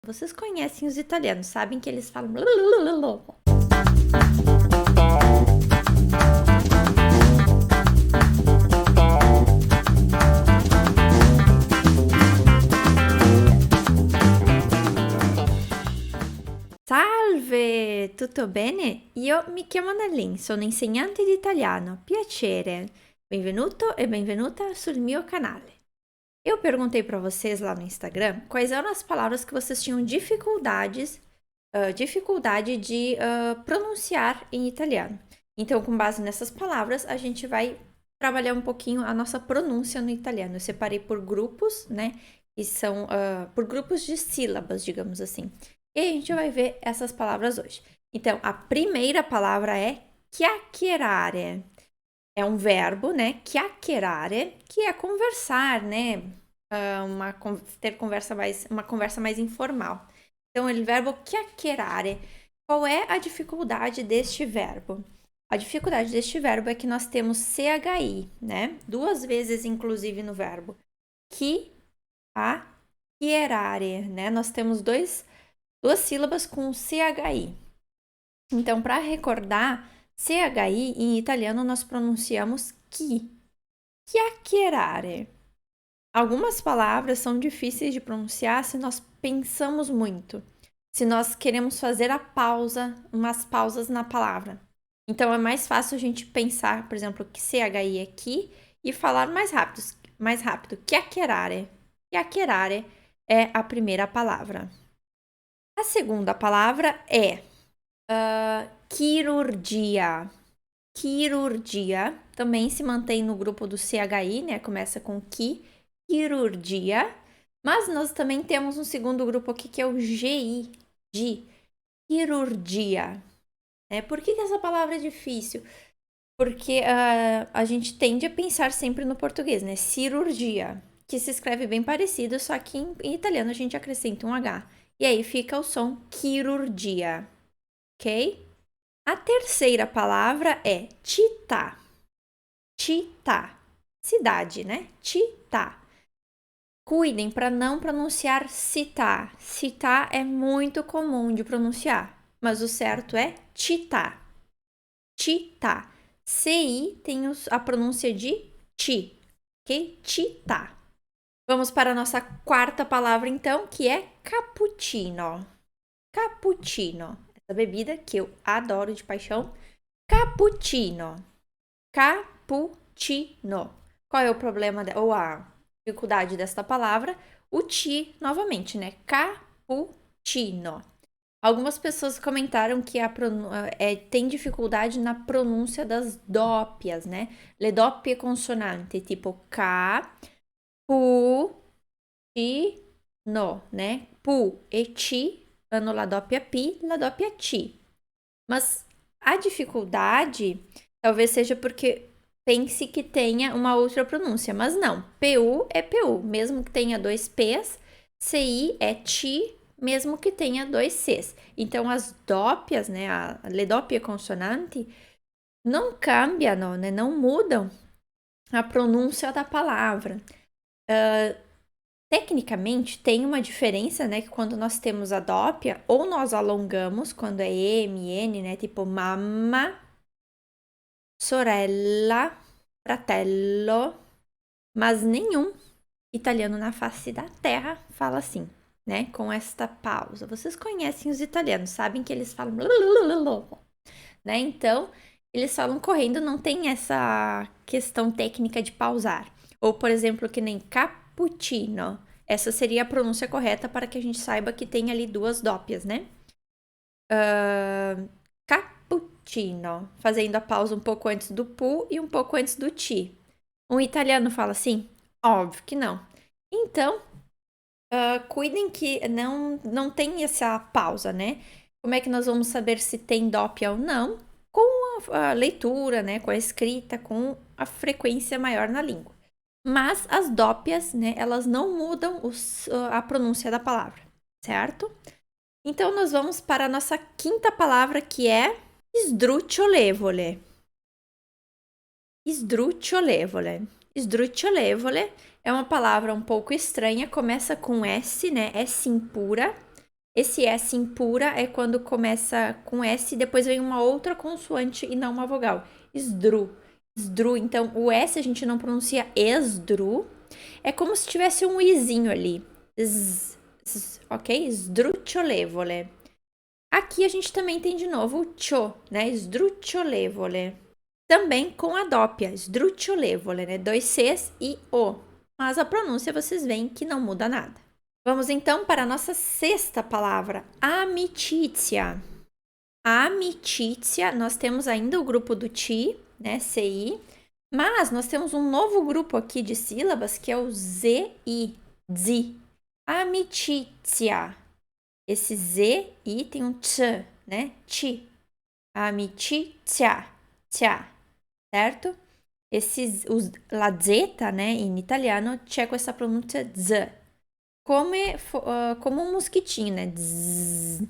Vocês conhecem os italianos, sabem que eles falam. Salve, tutto bene? Io mi chiamo Annalyn, sono insegnante di italiano. Piacere. Benvenuto e benvenuta sul mio canale. Eu perguntei para vocês lá no Instagram quais eram as palavras que vocês tinham dificuldade de pronunciar em italiano. Então, com base nessas palavras, a gente vai trabalhar um pouquinho a nossa pronúncia no italiano. Eu separei por grupos, né? Que são por grupos de sílabas, digamos assim. E a gente vai ver essas palavras hoje. Então, a primeira palavra é chiacchierare. É um verbo, né? Chiacchierare, que é conversar, né? Uma conversa mais informal. Então, o verbo chiacchierare. Qual é a dificuldade deste verbo? A dificuldade deste verbo é que nós temos CHI, né? Duas vezes, inclusive, no verbo. Chiacchierare, né? Nós temos duas sílabas com CHI. Então, para recordar, CHI em italiano nós pronunciamos chi. Chiacchierare. Algumas palavras são difíceis de pronunciar se nós pensamos muito. Se nós queremos fazer umas pausas na palavra. Então, é mais fácil a gente pensar, por exemplo, que CHI é chi e falar mais rápido. Chiacchierare. Chiacchierare é a primeira palavra. A segunda palavra é chirurgia. Chirurgia também se mantém no grupo do CHI, né? Começa com chirurgia. Mas nós também temos um segundo grupo aqui que é o GI, de chirurgia. Por que essa palavra é difícil? Porque a gente tende a pensar sempre no português, né? Cirurgia, que se escreve bem parecido, só que em italiano a gente acrescenta um H. E aí fica o som chirurgia, ok? A terceira palavra é città. Città, cidade, né? Città. Cuidem para não pronunciar città. Città é muito comum de pronunciar, mas o certo é città. Città. CI tem a pronúncia de ti, ok? Città. Vamos para a nossa quarta palavra, então, que é cappuccino. Cappuccino. Essa bebida que eu adoro de paixão. Cappuccino. Cappuccino. Qual é o problema ou a dificuldade desta palavra? O ti, novamente, né? Cappuccino. Algumas pessoas comentaram que tem dificuldade na pronúncia das dópias, né? Le doppie consonanti, tipo K, Pu, Ti, No, né? Pu e Ti hanno la doppia P, la doppia T. Mas a dificuldade talvez seja porque pense que tenha uma outra pronúncia, mas não. PU é PU, mesmo que tenha dois P's. CI é Ti, mesmo que tenha dois Cs. Então, as dópias, né, le doppie consonanti, não cambiam, né, não mudam a pronúncia da palavra. Tecnicamente, tem uma diferença, né, que quando nós temos a dópia, ou nós alongamos, quando é M, N, né, tipo mamma, sorella, fratello, mas nenhum italiano na face da terra fala assim, né, com esta pausa. Vocês conhecem os italianos, sabem que eles falam né, então eles falam correndo, não tem essa questão técnica de pausar. Ou, por exemplo, que nem cappuccino. Essa seria a pronúncia correta para que a gente saiba que tem ali duas dópias, né? Cappuccino. Fazendo a pausa um pouco antes do pu e um pouco antes do ti. Um italiano fala assim? Óbvio que não. Então, cuidem que não tem essa pausa, né? Como é que nós vamos saber se tem dópia ou não? Com a leitura, né? Com a escrita, com a frequência maior na língua. Mas as dópias, né, elas não mudam a pronúncia da palavra, certo? Então, nós vamos para a nossa quinta palavra, que é sdrucciolevole. Sdrucciolevole. Sdrucciolevole é uma palavra um pouco estranha, começa com S, né? S impura. Esse S impura é quando começa com S e depois vem uma outra consoante e não uma vogal. Esdru. Esdru. Então, o S a gente não pronuncia esdru. É como se tivesse um izinho ali. Ok? Sdrucciolevole. Aqui a gente também tem de novo o cho, né? Sdrucciolevole. Também com a dópia, sdrucciolevole, né? 2 Cs e O. Mas a pronúncia vocês veem que não muda nada. Vamos então para a nossa sexta palavra, amicizia. Amicizia, nós temos ainda o grupo do ti, né? CI. Mas nós temos um novo grupo aqui de sílabas que é o ZI. Zi. Amicizia. Esse Z, I tem um T, né? Ti. Amicizia. Tia. Certo? La Z, né? Em italiano, c'è questa pronuncia Z. Como um mosquitinho, né? Zzz.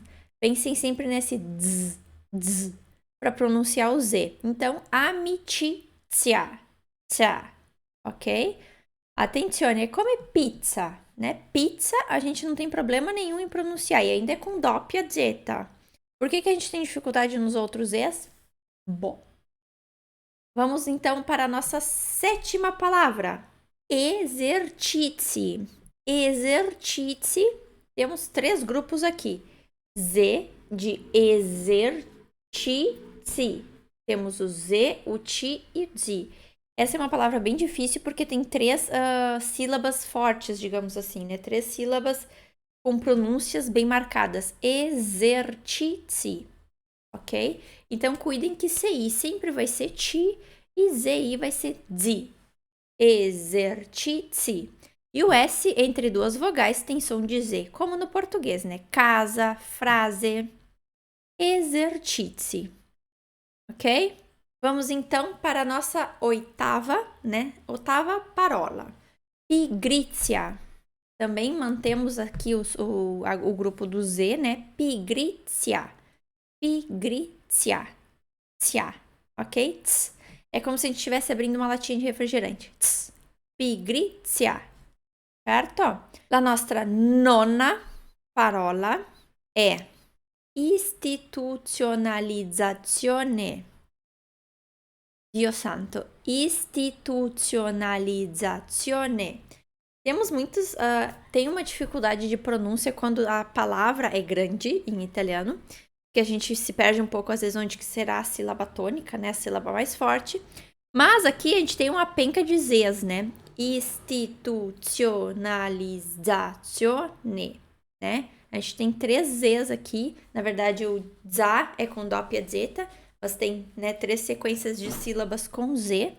Pensem sempre nesse zzz, zzz, para pronunciar o Z. Então, amicizia. Tia. Ok? Attenzione, é come pizza, né? Pizza a gente não tem problema nenhum em pronunciar e ainda é com doppia zeta. Por que a gente tem dificuldade nos outros Zs? Bom. Vamos então para a nossa sétima palavra, exercizi. Exercizi, temos 3 grupos aqui. Z de exercizi. Temos o Z, o ti e o zi. Essa é uma palavra bem difícil porque tem 3 sílabas fortes, digamos assim, né? 3 sílabas com pronúncias bem marcadas. Exercizi, ok? Então, cuidem que CI sempre vai ser ti e ZI vai ser zi. Exercizi. E o S entre 2 vogais tem som de Z, como no português, né? Casa, frase. Exercizi. Ok? Vamos então para a nossa oitava, né? Oitava parola. Pigrizia. Também mantemos aqui o grupo do Z, né? Pigrizia. Pigrizia. Tia. Ok? Tss. É como se a gente estivesse abrindo uma latinha de refrigerante. Tss. Pigrizia. Certo? La nostra nona parola è istituzionalizzazione. Dio santo, istituzionalizzazione. Temos muitos, tem uma dificuldade de pronúncia quando a palavra é grande em italiano, que a gente se perde um pouco às vezes onde que será a sílaba tônica, né, a sílaba mais forte. Mas aqui a gente tem uma penca de Zs, né? Istituzionalizzazione, né? A gente tem 3 Zs aqui. Na verdade, o za é com doppia zeta, mas tem, né, 3 sequências de sílabas com Z.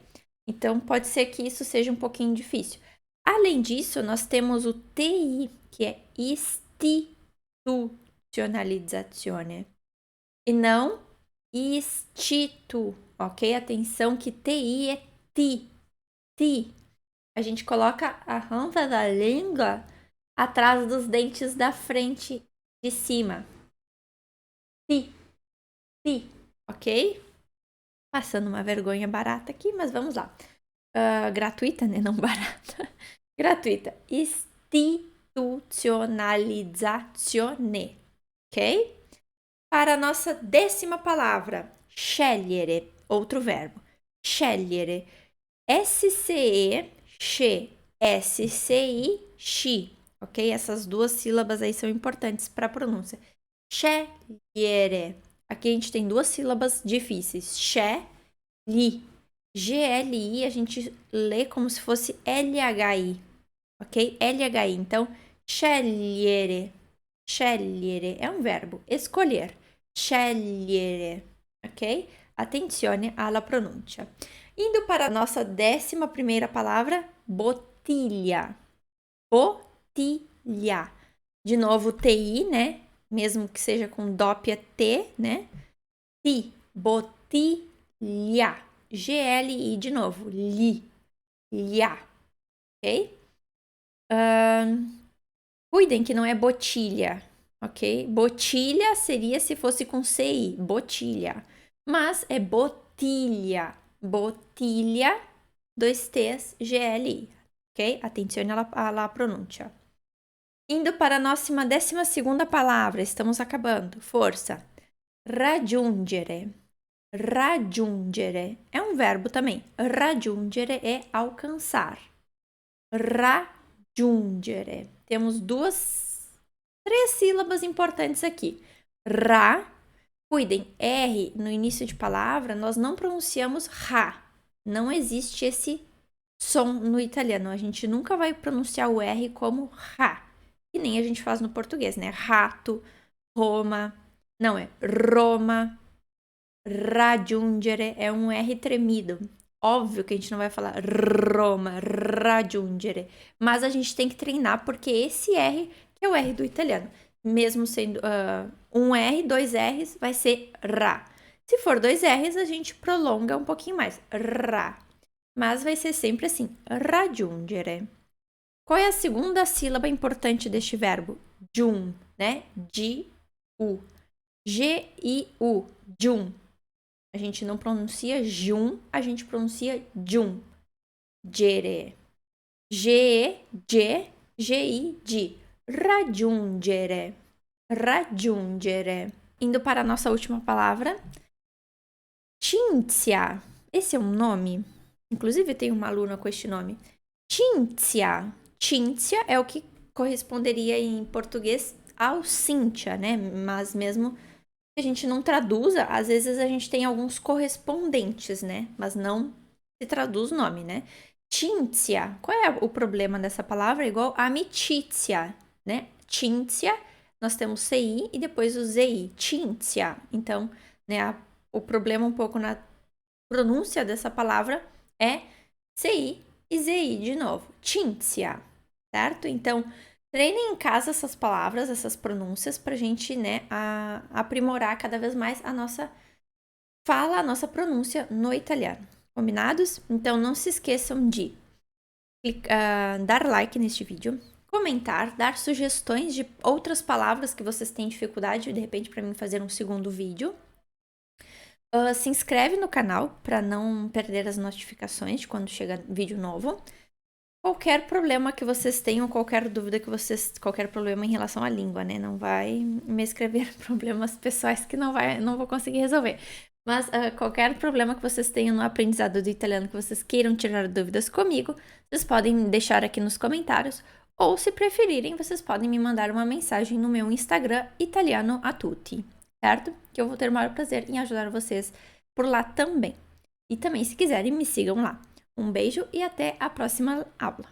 Então, pode ser que isso seja um pouquinho difícil. Além disso, nós temos o TI, que é istituzionalizzazione. E não institu, ok? Atenção que TI é ti. Ti. A gente coloca a ponta da língua atrás dos dentes da frente de cima. Ti. Ti. Ok? Passando uma vergonha barata aqui, mas vamos lá. Gratuita, né? Não barata. Gratuita. Istituzionalizzazione. Ok? Para a nossa 10ª palavra, scegliere, outro verbo. Scegliere. SCE, she, SCI, she. Ok? Essas 2 sílabas aí são importantes para a pronúncia. Scegliere. Aqui a gente tem 2 sílabas difíceis. Li. GLI a gente lê como se fosse LHI. Ok? LHI. Então, scegliere. Scegliere é um verbo. Escolher. Scegliere. Ok? Attenzione alla pronuncia. Indo para a nossa 11ª palavra, bottiglia. Bottiglia. De novo, TI, né? Mesmo que seja com doppia T, né? Ti. Bottiglia. GLI de novo. Li. Lia. Ok? Cuidem que não é botilha, ok? Botilha seria se fosse com CI, botilha. Mas é botilha. Botilha, 2 T's, GLI, ok? Attenzione alla pronuncia. Indo para a nossa 12ª palavra, estamos acabando. Força. Raggiungere. Raggiungere. É um verbo também. Raggiungere é alcançar. Raggiungere. Temos três sílabas importantes aqui. Ra. Cuidem, R no início de palavra, nós não pronunciamos ra. Não existe esse som no italiano. A gente nunca vai pronunciar o R como ra. Que nem a gente faz no português, né? Rato, Roma. Não, é Roma. Raggiungere é um R tremido. Óbvio que a gente não vai falar Roma, raggiungere. Mas a gente tem que treinar porque esse R que é o R do italiano. Mesmo sendo um R, dois R's, vai ser ra. Se for dois R's, a gente prolonga um pouquinho mais. Ra. Mas vai ser sempre assim. Raggiungere. Qual é a segunda sílaba importante deste verbo? Giun, né? G-U. G-I-U. Giun. A gente não pronuncia jun, a gente pronuncia giun. Gere. G-E-G-G-I-D. Raggiungere. Raggiungere. Indo para a nossa última palavra. Cinzia. Esse é um nome. Inclusive, tem uma aluna com este nome. Cinzia. Cinzia é o que corresponderia em português ao Cíntia, né? Mas mesmo que a gente não traduza, às vezes a gente tem alguns correspondentes, né? Mas não se traduz o nome, né? Cinzia. Qual é o problema dessa palavra? Igual amicizia, né? Cinzia, nós temos CI e depois o ZI. Cinzia. Então, né, o problema um pouco na pronúncia dessa palavra é CI e ZI de novo. Cinzia, certo? Então, treinem em casa essas palavras, essas pronúncias, pra gente, né, aprimorar cada vez mais a nossa fala, a nossa pronúncia no italiano. Combinados? Então, não se esqueçam de dar like neste vídeo, comentar, dar sugestões de outras palavras que vocês têm dificuldade, de repente, para mim fazer um segundo vídeo. Se inscreve no canal para não perder as notificações de quando chega vídeo novo. Qualquer problema que vocês tenham, qualquer dúvida que vocês, qualquer problema em relação à língua, né? Não vai me escrever problemas pessoais que não vou conseguir resolver. Mas qualquer problema que vocês tenham no aprendizado do italiano, que vocês queiram tirar dúvidas comigo, vocês podem deixar aqui nos comentários. Ou, se preferirem, vocês podem me mandar uma mensagem no meu Instagram, Italiano a Tutti, certo? Que eu vou ter o maior prazer em ajudar vocês por lá também. E também, se quiserem, me sigam lá. Um beijo e até a próxima aula.